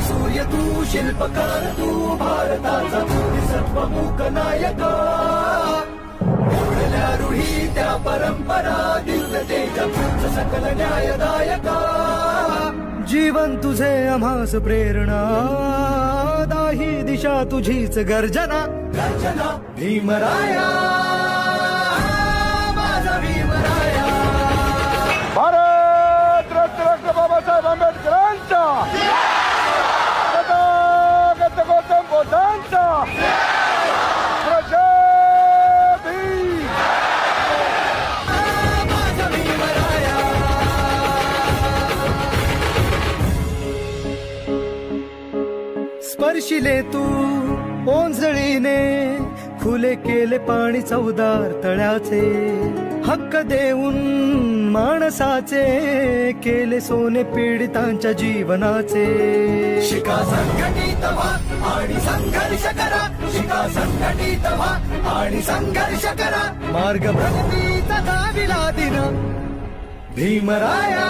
सूर्य तू शिल्पकार तू भारताचा सर्वमुख नायक ओढल्या रूढी त्या परंपरा दिव्य तेज सकल न्यायदायक जीवन तुझे आम्हास प्रेरणा दाही दिशा तुझीच गर्जना गर्जना भीमराया माझा भीमराया भारत रत्न बाबासाहेब आंबेडकरांचा तथागत गौतम बुद्धांचा स्पर्शिले तू ओंजळीने खुले केले पाणी चौदार तळ्याचे हक्क देऊन माणसाचे केले सोने पीडितांच्या जीवनाचे शिका संघटित व्हा आणि संघर्ष करा शिका संघटित व्हा आणि संघर्ष करा मार्ग प्रगतीचा दाविला दिन भीमराया